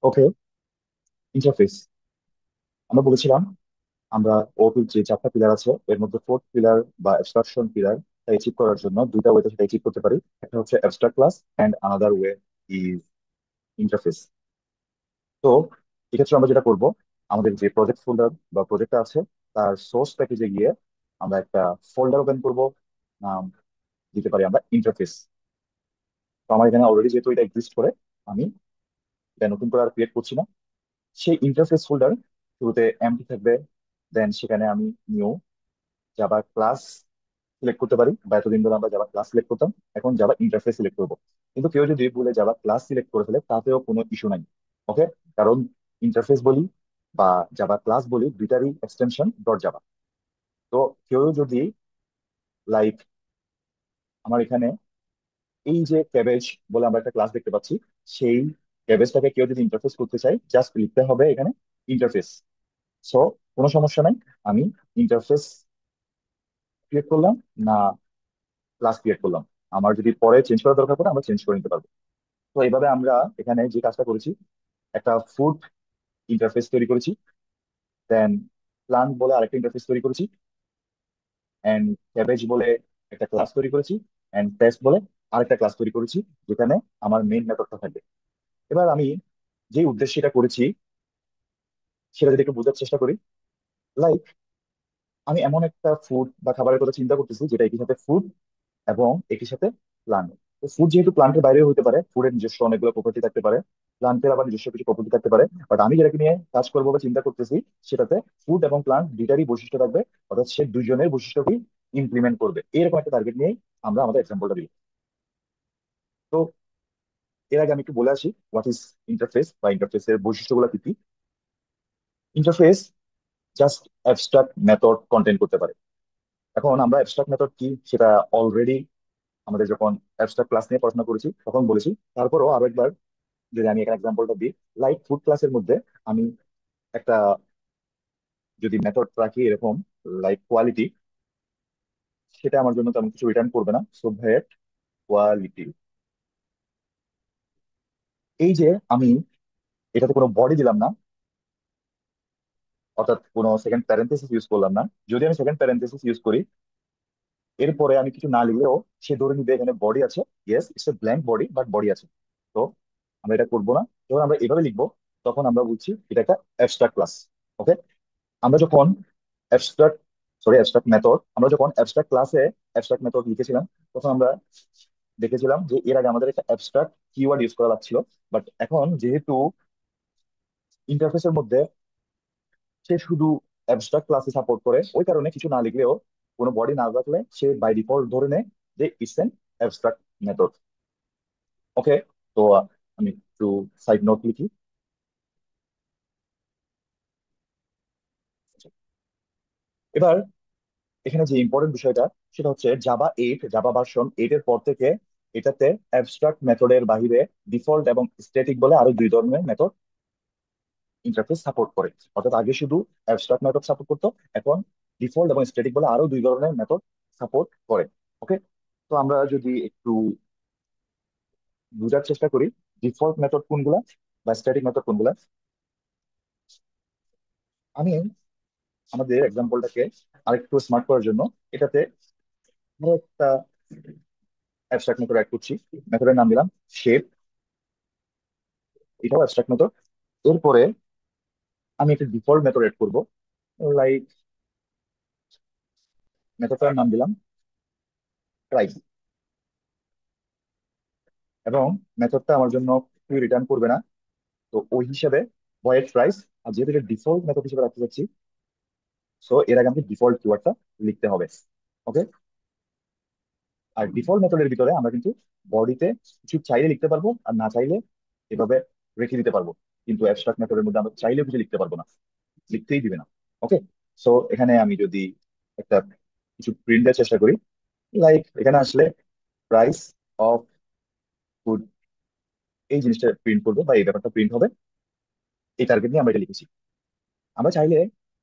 ওকে, interface. আমরা বলেছিলাম আমরা ওপির যে চারটা পিলার আছে এর মধ্যে ফোর্থ পিলার বা অ্যাবস্ট্রাকশন পিলার অ্যাচিভ করার জন্য দুইটা ওয়েতে সেটা অ্যাচিভ করতে পারি। একটা হচ্ছে abstract class and another way is interface. তো এক্ষেত্রে আমরা যেটা করব, আমাদের যে প্রজেক্ট ফোল্ডার বা প্রজেক্টটা আছে তার সোর্স প্যাকেজে গিয়ে আমরা একটা ফোল্ডার ওপেন করব। নাম দিতে পারি আমরা ইন্টারফেস। তো আমার এখানে অলরেডি যেহেতু এটা এক্সিস্ট করে, আমি এটা নতুন করে আর ক্রিয়েট করছি না। সেই ইন্টারফেস ফোল্ডার শুরুতে এমটি থাকবে। দেন সেখানে আমি নিউ জাভা ক্লাস সিলেক্ট করতে পারি, বা এতদিন ধরে আমরা জাভা ক্লাস সিলেক্ট করতাম, এখন জাভা ইন্টারফেস সিলেক্ট করবো। কিন্তু কেউ যদি ভুলে জাভা ক্লাস সিলেক্ট করে ফেলে তাতেও কোনো ইস্যু নাই। ওকে, কারণ ইন্টারফেস বলি বা জাভা ক্লাস বলি দুইটারই এক্সটেনশন ডট জাভা। তো কেউ যদি লাইক আমার এখানে এই যে ক্যাবেজ বলে আমরা একটা ক্লাস দেখতে পাচ্ছি, সেই ক্যাবেজটাকে কেউ যদি ইন্টারফেস করতে চাই জাস্ট লিখতে হবে এখানে ইন্টারফেস। সো কোনো সমস্যা নাই। আমি ইন্টারফেস ক্রিয়েট করলাম না ক্লাস ক্রিয়েট করলাম, আমার যদি পরে চেঞ্জ করার দরকার পড়ে আমরা চেঞ্জ করে নিতে পারবো। তো এইভাবে আমরা এখানে যে কাজটা করেছি, একটা ফুড ইন্টারফেস তৈরি করেছি, দেন প্লান্ট বলে আরেকটা ইন্টারফেস তৈরি করেছি, এন্ড ক্যাবেজ বলে একটা ক্লাস তৈরি করেছি, এন্ড টেস্ট বলে আরেকটা ক্লাস তৈরি করেছি, যেখানে আমার মেইন মেথডটা থাকবে। এবার আমি যে উদ্দেশ্যে এটা করেছি সেটা যদি একটু বোঝার চেষ্টা করি। লাইক আমি এমন একটা ফুড বা খাবারের কথা চিন্তা করতেছি যেটা একই সাথে ফুড এবং একই সাথে প্লান্ট। তো ফুড যেহেতু প্লান্টের বাইরেও হতে পারে, ফুডের নিজস্ব অনেকগুলো প্রপার্টি থাকতে পারে, প্লান্টের আবার নিজস্ব কিছু প্রপার্টি থাকতে পারে, বাট আমি যেটাকে নিয়ে কাজ করবো বা চিন্তা করতেছি সেটাতে ফুড এবং প্লান্ট দুইটারই বৈশিষ্ট্য থাকবে। অর্থাৎ সে দুইজনের বৈশিষ্ট্যকেই ইমপ্লিমেন্ট করবে, এরকম একটা টার্গেট নিয়েই আমরা আমাদের এক্সাম্পলটা দিই। তো এর আগে আমি একটু বলে আসি হোয়াট ইজ ইন্টারফেস বা ইন্টারফেসের বৈশিষ্ট্যগুলো কি কি। Interface just abstract method content করতে পারে। এখন আমরা অ্যাবস্ট্রাক্ট মেথড কি সেটা অলরেডি আমাদের যখন অ্যাবস্ট্রাক্ট ক্লাস নিয়ে পড়াশোনা করেছি তখন বলেছি। তারপরও আরো একবার যদি আমি এখানে এক্সাম্পলটা দিই, লাইক ফুড ক্লাসের মধ্যে আমি একটা যদি মেথড রাখি এরকম, লাইক কোয়ালিটি, সেটা আমার জন্য তেমন কিছু রিটার্ন করবে না। সো ভেট কোয়ালিটি, এই যে আমি এটাতে কোনো বডি দিলাম না, অর্থাৎ কোনো সেকেন্ড প্যারেন্থেসিস ইউজ করলাম না। যদি আমি সেকেন্ড প্যারেন্থেসিস ইউজ করি, এরপরে আমি কিছু না লিখলেও সে ধরে নিবে এখানে বডি আছে। Yes, it's a blank body, but body আছে। তো আমরা এটা করবো না। যখন আমরা এভাবে লিখবো তখন আমরা বলছি এটা একটা অ্যাবস্ট্রাক্ট ক্লাস। ওকে, আমরা যখন অ্যাবস্ট্রাক্ট অ্যাবস্ট্রাক্ট মেথড, আমরা যখন অ্যাবস্ট্রাক্ট ক্লাসে অ্যাবস্ট্রাক্ট মেথড লিখেছিলাম তখন আমরা দেখেছিলাম যে এর আগে আমাদের একটা অ্যাবস্ট্রাক্ট কিওয়ার্ড ইউজ করা লাগছিল। বাট এখন যেহেতু ইন্টারফেসের মধ্যে সে শুধু অ্যাবস্ট্রাক্ট ক্লাসে সাপোর্ট করে, ওই কারণে কিছু না লিখলেও, কোনো বডি না রাখলে সে বাই ডিফল্ট ধরে নেয় যে ইটস এন অ্যাবস্ট্রাক্ট মেথড। ওকে, তো আমি একটু সাইড নোট লিখি। এবার এখানে যে ইম্পর্টেন্ট বিষয়টা সেটা হচ্ছে জাভা ভার্সন 8 এর পর থেকে এটাতে অ্যাবস্ট্রাক্ট মেথডের বাইরে ডিফল্ট এবং স্ট্যাটিক বলে আরো দুই ধরনের মেথড ইন্টারফেস সাপোর্ট করে। অর্থাৎ আগে শুধু অ্যাবস্ট্রাক্ট মেথড সাপোর্ট করতো, এখন ডিফল্ট এবং স্ট্যাটিক বলে আরো দুই ধরনের মেথড সাপোর্ট করে। ওকে, তো আমরা যদি একটু বোঝার চেষ্টা করি ডিফল্ট মেথড কোনগুলা বা স্ট্যাটিক মেথড কোনগুলা। আমি আমাদের এক্সাম্পলটাকে আরেকটু স্মার্ট করার জন্য এটাতে আরো একটা অ্যাবস্ট্রাক্ট মেথড অ্যাড করছি। মেথডের নাম দিলাম শেপ, এটাও অ্যাবস্ট্রাক্ট মেথড। এরপরে আমি একটা ডিফল্ট মেথড এড করবো, লাইক মেথডটার নাম দিলাম প্রাইস। এবং মেথডটা আমার জন্য কিছুই রিটার্ন করবে না, তো ওই হিসেবে ভয়েড প্রাইস। আর যেহেতু এটা ডিফল্ট মেথড হিসেবে রাখতে চাচ্ছি, সো এর আগে আমাকে ডিফল্ট কিওয়ার্ডটা লিখতে হবে। ওকে, আর ডিফল্ট মেথডের ভিতরে আমরা কিন্তু বডিতে কিছু চাইলে লিখতে পারবো আর না চাইলে এভাবে রেখে দিতে পারবো। কিন্তু অ্যাবস্ট্রাক্ট মেথডের মধ্যে আমরা চাইলেও কিছু লিখতে পারবো না, লিখতেই দিবে না। ওকে, সো এখানে আমি যদি একটা কিছু প্রিন্টের চেষ্টা করি, লাইক এখানে আসলে প্রাইস অফ ফুড, এই জিনিসটা প্রিন্ট করবো বা এই ব্যাপারটা প্রিন্ট হবে, এই টার্গেট নিয়ে আমরা এটা লিখেছি। আমরা চাইলে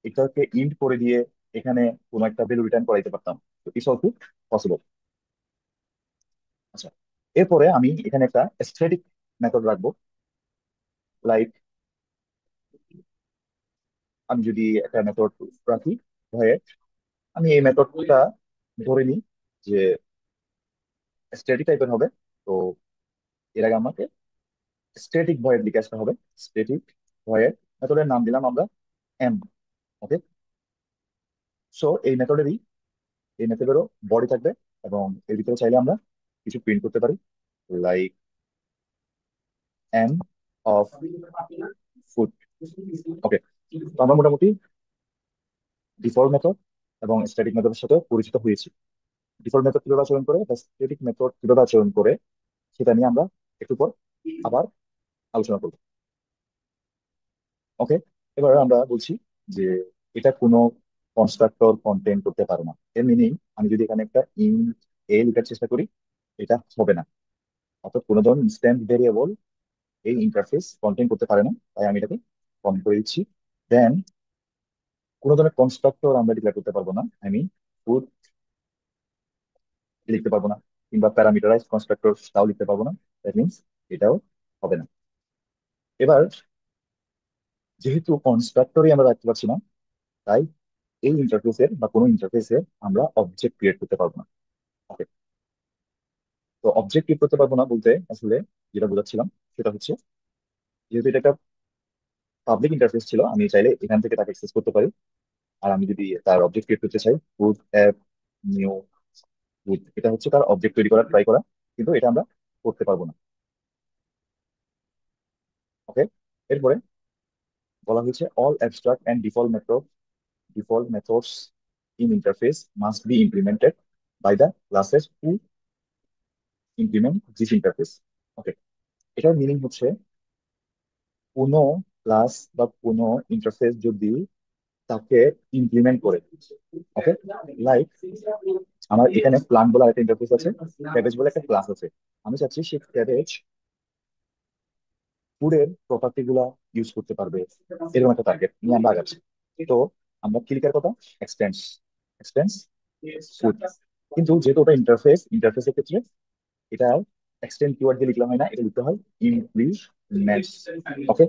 এটাকে ইন্ট করে দিয়ে এখানে কোনো একটা ভ্যালু রিটার্ন করাইতে পারতাম। তো ইটস অলসো পসিবল। আচ্ছা, এরপরে আমি এখানে একটা স্ট্যাটিক মেথড রাখবো, লাইক আমি যদি একটা মেথড রাখি ভয়েড, আমি এই মেথডটা ধরে নিই যে স্ট্যাটিক টাইপের হবে। তো এর আগে আমাকে স্ট্যাটিক ভয়েড লিখে আসতে হবে। স্ট্যাটিক ভয়েড মেথডের নাম দিলাম আমরা এম। ওকে। সো এই মেথডেরও বডি থাকবে, এবং এর ভিতরে চাইলে আমরা কিছু প্রিন্ট করতে পারি, লাইক এম অফ ফুড। ওকে। তো আমরা মোটামুটি ডিফল্ট মেথড এবং স্ট্যাটিক মেথডের সাথে পরিচিত হয়েছি। ডিফল্ট মেথড কিভাবে আচরণ করে বা স্ট্যাটিক মেথড কিভাবে আচরণ করে সেটা নিয়ে আমরা একটু পর আবার আলোচনা করবো। ওকে। এবার আমরা বলছি যে এটা কোনো কনস্ট্রাক্টর কন্টেইন করতে পারে না। এর মিনিং, আমি যদি এখানে একটা ইন এ লেখার চেষ্টা করি, এটা হবে না। অর্থাৎ কোনো ধরনের ইনস্ট্যান্ট ভেরিয়েবল এই ইন্টারফেস কন্টেইন করতে পারে না, তাই আমি এটাকে কমেন্ট করে দিচ্ছি। দেন কোনো ধরনের কনস্ট্রাক্টর আমরা ডিক্লেয়ার করতে পারবো না, আমি ফুড লিখতে পারবো না, কিংবা প্যারামিটারাইজ কনস্ট্রাক্টর তাও লিখতে পারবো না। দ্যাট মিনস এটাও হবে না। এবার যেহেতু কনস্ট্রাক্টরই আমরা রাখতে পারছি না, তাই এই ইন্টারফেসের বা কোনো ইন্টারফেসে আমরা অবজেক্ট ক্রিয়েট করতে পারবো না। ওকে। তো অবজেক্ট ক্রিয়েট করতে পারবো না বলতে আসলে যেটা বোঝাচ্ছিলাম সেটা হচ্ছে, যেহেতু এটা একটা পাবলিক ইন্টারফেস ছিল, আমি চাইলে এখান থেকে তাকে অ্যাক্সেস করতে পারি। আর আমি যদি তার অবজেক্ট ক্রিয়েট করতে চাই, ফুড অ্যাপ নিউ ফুড, এটা হচ্ছে তার অবজেক্ট তৈরি করা, ট্রাই করা, কিন্তু এটা আমরা করতে পারবো না। ওকে। এরপরে বলা হয়েছে all abstract and default methods in interface must be implemented by the classes who implement this interface. Okay. এটার মিনিং হচ্ছে কোনো ক্লাস বা কোনো ইন্টারফেস যদি তাকে ইমপ্লিমেন্ট করে। ওকে। লাইক আমার এখানে প্লান বলে একটা ইন্টারফেস আছে, ক্যাবেজ বলে একটা ক্লাস আছে। আমি চাচ্ছি সেই ক্যাবেজ ফুডের প্রপার্টি গুলা ইউজ করতে পারবে, এরকম একটা টার্গেট নিয়ে আমরা আগাচ্ছি। তো আমরা কি লিখার কথা? এক্সটেন্স এক্সটেন্স ফুড। কিন্তু যেহেতু ওটা ইন্টারফেসের ক্ষেত্রে এটা এক্সটেন্ড কিওয়ার্ড দিয়ে লিখলে হয় না, এটা লিখতে হয় ইমপ্লিমেন্ট। ওকে।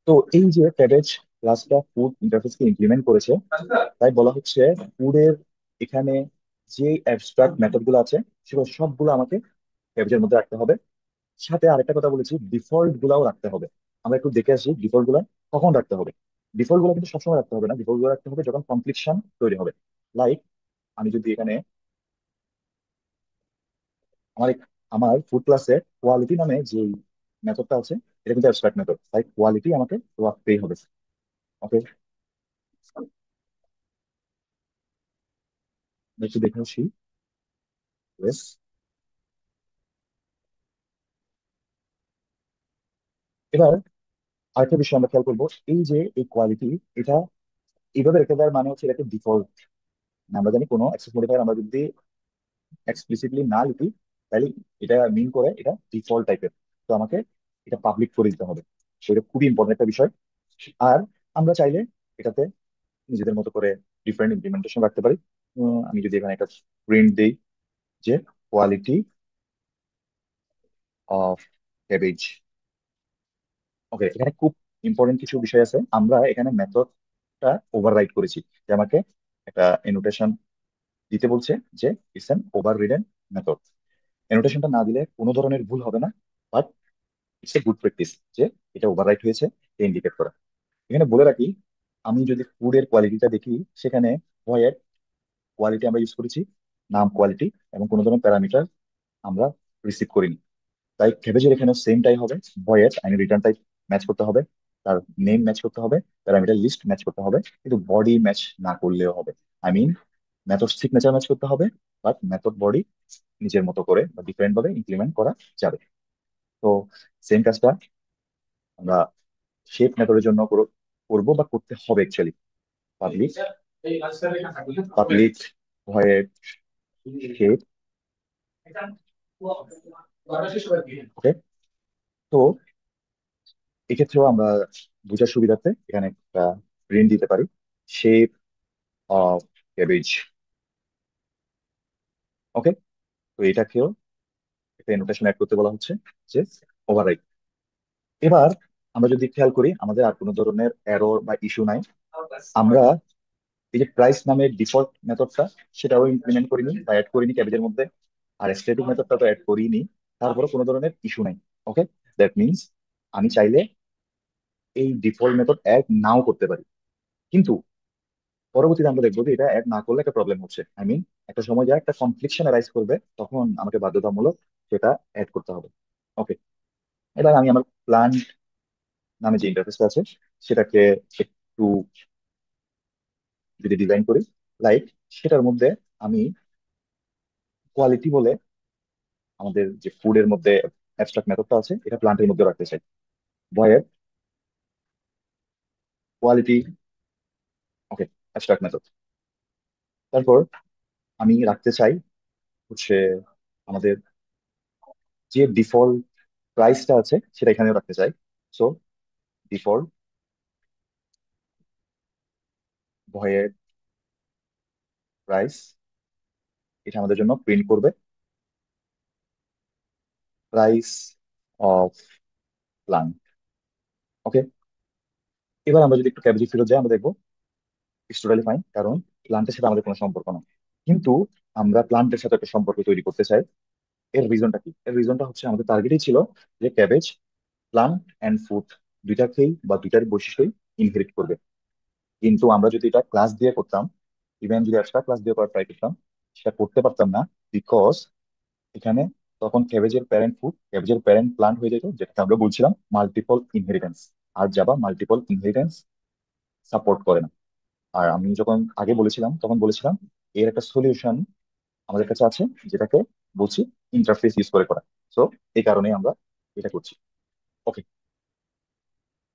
তো এই যে ক্যাবেজ ক্লাসটা ফুড ইন্টারফেসকে ইমপ্লিমেন্ট করেছে, তাই বলা হচ্ছে ফুডের এখানে যে অ্যাবস্ট্রাক্ট মেথড গুলো আছে সেগুলো সবগুলো আমাকে ক্যাবেজের মধ্যে রাখতে হবে। সাথে আরেকটা কথা বলেছি, ডিফল্ট গুলাও রাখতে হবে। আমরা একটু দেখে আসি ডিফল্ট গুলা কখন রাখতে হবে। ডিফল্ট গুলো কিন্তু সবসময় রাখতে হবে না, ডিফল্ট গুলো রাখতে হবে যখন কমপ্লিকশন তৈরি হবে। লাইক আমি যদি এখানে আমার আমার ফুড ক্লাসে কোয়ালিটি নামে যে মেথডটা আছে, এটা কিন্তু অ্যাবস্ট্রাক্ট মেথড, তাই কোয়ালিটি আমাকে রাখতেই হবে। ওকে। একটু দেখে আসি। Yes. এবার আরেকটা বিষয় আমরা খেয়াল করবো, এই যে এই কোয়ালিটি, এটা এইভাবে রেখে দেওয়ার মানে হচ্ছে এটাকে ডিফল্ট। আমরা জানি কোনো অ্যাক্সেস মডিফায়ার আমরা যদি এক্সপ্লিসিটলি না লিখি, তাহলে এটা মিন করে এটা ডিফল্ট টাইপের। তো আমাকে এটা পাবলিক করে দিতে হবে। সেটা খুবই ইম্পর্টেন্ট একটা বিষয়। আর আমরা চাইলে এটাতে নিজেদের মতো করে ডিফারেন্ট ইমপ্লিমেন্টেশন রাখতে পারি। আমি যদি এখানে একটা প্রিন্ট দিই যে কোয়ালিটি অফ ক্যাবেজ। ওকে। এখানে খুব ইম্পর্টেন্ট কিছু বিষয় আছে। আমরা এখানে মেথডটা ওভাররাইড করেছি, যে আমাকে একটা এনোটেশন দিতে বলছে যে it's an overridden method. এনোটেশনটা না দিলে কোনো ধরনের ভুল হবে না, but it's a good practice যে এটা ওভাররাইট হয়েছে ইন্ডিকেট করা। এখানে বলে রাখি, আমি যদি ফুডের কোয়ালিটিটা দেখি, সেখানে ভয়ের কোয়ালিটি আমরা ইউজ করেছি, নাম কোয়ালিটি, এবং কোনো ধরনের প্যারামিটার আমরা রিসিভ করিনি। তাই ক্যাবেজের এখানে সেমটাই হবে। ভয়ের আইনি রিটার্ন টাইপ ম্যাচ করতে হবে, তার নেম ম্যাচ করতে হবে, প্যারামিটার লিস্ট ম্যাচ করতে হবে, কিন্তু বডি ম্যাচ না করলেও হবে। I mean method signature match করতে হবে, বাট মেথড বডি নিজের মতো করে বা ডিফারেন্ট ভাবে ইমপ্লিমেন্ট করা যাবে। তো সেম কাজটা আমরা শেপ মেথডের জন্য করবো বা করতে হবে actually. Public public void shape. Okay. তো এক্ষেত্রেও আমরা বোঝার সুবিধার্থে এখানে একটা প্রিন্ট দিতে পারি, শেপ অফ ক্যাবেজ। ওকে। তো এটাকেও একটা নোটেশন অ্যাড করতে বলা হচ্ছে, যে ওভাররাইট। এবার আমরা যদি খেয়াল করি আমাদের আর কোনো ধরনের এরর বা ইস্যু নাই। আমরা এই যে প্রাইস নামের ডিফল্ট মেথডটা সেটাও ইমপ্লিমেন্ট করিনি বা অ্যাড করিনি ক্যাবেজের মধ্যে, আর স্ট্যাটিক মেথডটা তো অ্যাড করিনি, তারপরে কোনো ধরনের ইস্যু নাই। ওকে, দ্যাট মিনস আমি চাইলে এই ডিফল্ট মেথড অ্যাড নাও করতে পারি, কিন্তু পরবর্তীতে আমরা দেখবো যে এটা অ্যাড না করলে একটা প্রবলেম হচ্ছে। আই মিন একটা সময় যায় একটা কনফ্লিকশন অ্যারাইজ করবে, তখন আমাকে বাধ্যতামূলক সেটা অ্যাড করতে হবে। ওকে, এবার আমি আমার প্ল্যান নামে যে ইন্টারফেসটা আছে সেটাকে একটু যদি ডিজাইন করি, লাইক সেটার মধ্যে আমি কোয়ালিটি বলে আমাদের যে ফুডের মধ্যে অ্যাবস্ট্রাক্ট মেথডটা আছে এটা প্লান্টের মধ্যে রাখতে চাই। ভয়ের কোয়ালিটি, ওকে, অ্যাবস্ট্রাক্ট মেথড। তারপর আমি রাখতে চাই হচ্ছে আমাদের যে ডিফল্ট প্রাইসটা আছে সেটা এখানেও রাখতে চাই। সো ডিফল্ট ভয়ের প্রাইস, এটা আমাদের জন্য প্রিন্ট করবে প্রাইস অফ প্লান্ট। ওকে, এবার আমরা যদি একটু ক্যাবেজে ফিরে যাই আমরা দেখবো ইটস টোটালি ফাইন, কারণ প্লান্টের সাথে আমাদের কোনো সম্পর্ক না। কিন্তু আমরা প্লান্টের সাথে একটা সম্পর্ক তৈরি করতে চাই। এর রিজনটা কি? এর রিজনটা হচ্ছে আমাদের টার্গেটই ছিল যে ক্যাবেজ প্লান্ট অ্যান্ড ফুড দুইটাকেই বা দুইটার বৈশিষ্ট্যই ইনহেরিট করবে। কিন্তু আমরা যদি এটা ক্লাস দিয়ে করতাম, ইভেন যদি এক্সট্রা ক্লাস দিয়ে করার ট্রাই করতাম, সেটা করতে পারতাম না। বিকজ এখানে তখন ক্যাবেজের প্যারেন্ট ফুড ক্যাবেজের প্যারেন্ট প্লান্ট হয়ে যেত, যেটাকে আমরা বলছিলাম মাল্টিপল ইনহেরিটেন্স। আর জাভা মাল্টিপল ইনহেরিটেন্স সাপোর্ট করে না। আর আমি যখন আগে বলেছিলাম তখন বলেছিলাম এর একটা সলিউশন আমাদের কাছে আছে, যেটাকে বলছি ইন্টারফেস ইউজ করে করা। সো এই কারণে আমরা এটা করছি। ওকে,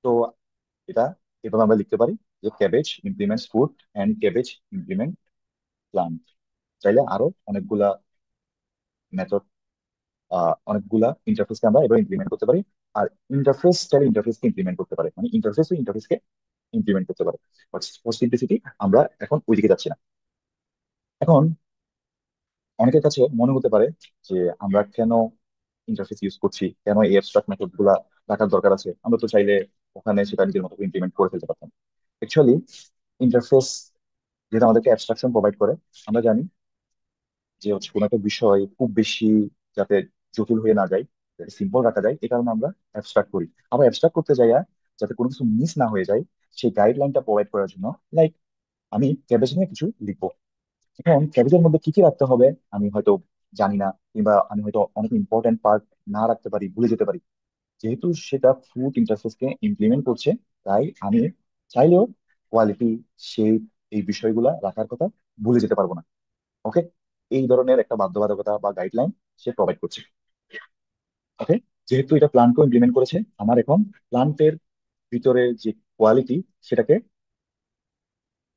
তো এটা এভাবে আমরা লিখতে পারি যে cabbage implements food and cabbage implement plant. চাইলে আরো অনেকগুলা মেথড, অনেকগুলা ইন্টারফেসকে আমরা এবার ইমপ্লিমেন্ট করতে পারি। আর ইন্টারফেস চাইলে ইন্টারফেসকে ইমপ্লিমেন্ট করতে পারে, মানে ইন্টারফেসও ইন্টারফেসকে ইমপ্লিমেন্ট করতে পারে। বাট ফর সিম্পলিসিটি আমরা এখন ওইদিকে যাচ্ছি না। এখন অনেকের কাছে মনে হতে পারে যে আমরা কেন ইন্টারফেস ইউজ করছি, কেন এই অ্যাবস্ট্রাক্ট মেথড গুলা রাখার দরকার আছে, আমরা তো চাইলে ওখানে সেটা নিজের মতো ইমপ্লিমেন্ট করে ফেলতে পারতাম। অ্যাকচুয়ালি ইন্টারফেস যেটা আমাদেরকে অ্যাবস্ট্রাকশন প্রোভাইড করে, আমরা জানি যে হচ্ছে কোনো একটা বিষয় খুব বেশি যাতে জটিল হয়ে না যায়, যাতে সিম্পল রাখা যায়, এই কারণে আমরা অ্যাবস্ট্রাক্ট করি। আবার অ্যাবস্ট্রাক্ট করতে যাইয়া যাতে কোনো কিছু মিস না হয়ে যায় সেই গাইডলাইনটা প্রোভাইড করার জন্য, লাইক আমি ক্যাবেজ নিয়ে কিছু লিখবো, এখন ক্যাবেজের মধ্যে কি কি রাখতে হবে আমি হয়তো জানি না, কিংবা আমি হয়তো অনেক ইম্পর্টেন্ট পার্ট না রাখতে পারি, ভুলে যেতে পারি। যেহেতু সেটা ফুড ইন্টারফেসকে ইমপ্লিমেন্ট করছে, তাই আমি চাইলেও কোয়ালিটি, শেপ, এই বিষয়গুলা রাখার কথা ভুলে যেতে পারবো না। ওকে, এই ধরনের একটা বাধ্যবাধকতা বা গাইডলাইন সে প্রোভাইড করছে। ওকে, যেহেতু এটা প্লান্টও ইমপ্লিমেন্ট করেছে, আমার এখন প্লান্টের ভিতরে যে কোয়ালিটি সেটাকে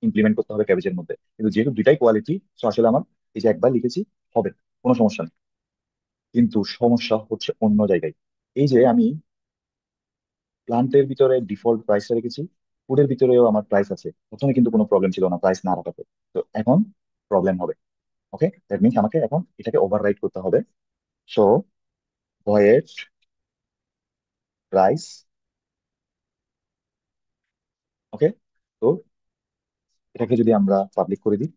ইমপ্লিমেন্ট করতে হবে ক্যাবেজের মধ্যে। কিন্তু যেহেতু দুইটাই কোয়ালিটি, তো আসলে আমার এই যে একবার লিখেছি হবে, কোনো সমস্যা নেই। কিন্তু সমস্যা হচ্ছে অন্য জায়গায়। এই যে আমি প্লান্টের ভিতরে ডিফল্ট প্রাইসটা রেখেছি, ফুডের ভিতরেও আমার প্রাইস আছে, প্রথমে কিন্তু কোনো প্রবলেম ছিল না প্রাইস না রাখাতে, তো এখন প্রবলেম হবে। ওকে, দ্যাট মিনস আমাকে এখন এটাকে ওভাররাইট করতে হবে। সো ভয়েড প্রাইস, ওকে, তো এটাকে যদি আমরা পাবলিক করে দিই,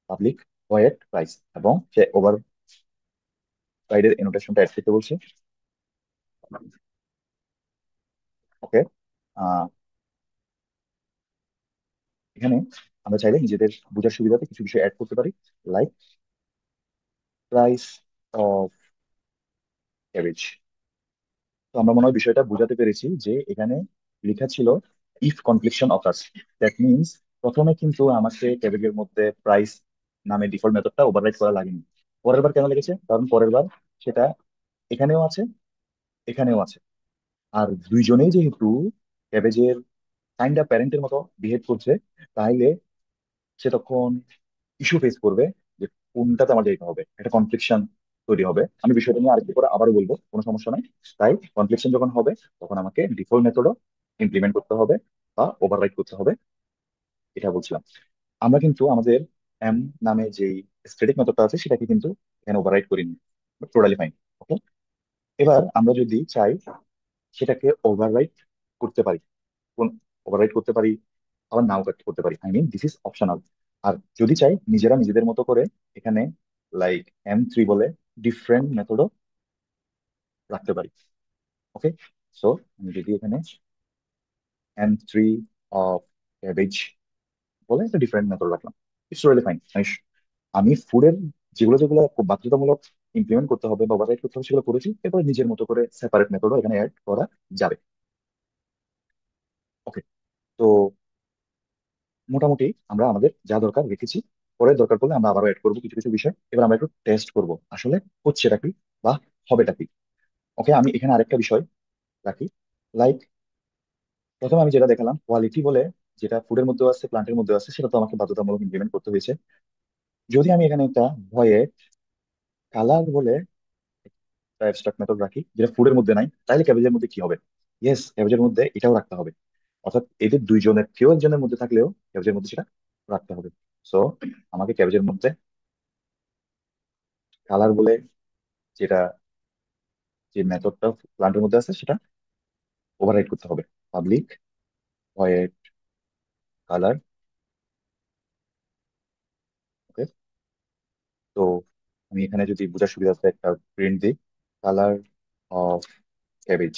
পাবলিক ভয়েড প্রাইস, এবং সে ওভার রাইডের এনোটেশনটা অ্যাড করতে বলছে। ওকে, এখানে আমরা চাইলে নিজেদের বোঝার সুবিধাতে কিছু বিষয় অ্যাড করতে পারি, লাইক প্রাইস অফ ক্যাবেজ। তো আমরা মনে হয় বিষয়টা বোঝাতে পেরেছি যে এখানে লেখা ছিল ইফ কনফ্লিকশন অকার্স, দ্যাট মিনস প্রথমে কিন্তু আমাকে ক্যাবেজের মধ্যে প্রাইস নামে ডিফল্ট মেথডটা ওভাররাইড করা লাগেনি। পরের বার কেন লেগেছে? কারণ পরের বার সেটা এখানেও আছে, এখানেও আছে। আর দুইজনেই যেহেতু ক্যাবেজের কাইন্ডা প্যারেন্টের মতো বিহেভ করছে, তাইলে সে তখন ইস্যু ফেস করবে যে কোনটাতে আমার যেতে হবে, একটা কনফ্লিকশন তৈরি হবে। আমি বিষয়টা নিয়ে আরেকটু পরে আবারও বলবো, কোনো সমস্যা নাই। তাই কনফ্লিকশন যখন হবে তখন আমাকে ডিফল্ট মেথডও ইমপ্লিমেন্ট করতে হবে বা ওভাররাইড করতে হবে, এটা বলছিলাম। আমরা কিন্তু আমাদের এম নামে যে স্ট্যাটিক মেথডটা আছে সেটাকে কিন্তু এখানে ওভাররাইড করিনি, টোটালি ফাইন। ওকে, এবার আমরা যদি চাই সেটাকে ওভাররাইট করতে পারি, কোন ওভাররাইড করতে পারি, আবার নাও করতে পারি। I mean this is optional. আর যদি চাই নিজেরা নিজেদের মতো করে এখানে লাইক M3 বলে ডিফারেন্ট মেথডও রাখতে পারি। ওকে, সো আমি যদি এখানে M3 অফ ক্যাবেজ বলে একটা ডিফারেন্ট মেথড রাখলাম, ইটস রিয়েলি ফাইন। আমি ফুডের যেগুলো যেগুলো খুব বাধ্যতামূলক ইমপ্লিমেন্ট করতে হবে বা ওভাররাইড করতে হবে সেগুলো করেছি, এরপর নিজের মতো করে সেপারেট মেথডও এখানে অ্যাড করা যাবে। ওকে, তো মোটামুটি আমরা আমাদের যা দরকার রেখেছি। পরে দরকার পড়লে আমরা আবারও অ্যাড করবো কিছু কিছু বিষয়। এবার আমরা একটু টেস্ট করব আসলে হচ্ছেটা কি বা হবেটা কি। ওকে, আমি এখানে আরেকটা বিষয় রাখি। লাইক প্রথমে আমি যেটা দেখালাম কোয়ালিটি বলে, যেটা ফুডের মধ্যে আছে প্লান্টের মধ্যে আছে, সেটা তো আমাকে বাধ্যতামূলক ইমপ্লিমেন্ট করতে হয়েছে। যদি আমি এখানে একটা ভয়ে কালার বলে অ্যাবস্ট্রাক্ট মেথড রাখি যেটা ফুডের মধ্যে নাই, তাহলে ক্যাবেজের মধ্যে কি হবে? ইয়েস, ক্যাবেজের মধ্যে এটাও রাখতে হবে। অর্থাৎ এদের দুইজনের কেউ একজনের মধ্যে থাকলেও ক্যাবেজের মধ্যে সেটা রাখতে হবে। সো আমাকে ক্যাবেজের মধ্যে কালার বলে যেটা, যে মেথডটা প্লান্টের মধ্যে আছে সেটা ওভাররাইড করতে হবে। Public void colour. ওকে, তো আমি এখানে যদি বোঝার সুবিধার্থে একটা প্রিন্ট দিই, কালার অফ ক্যাবেজ।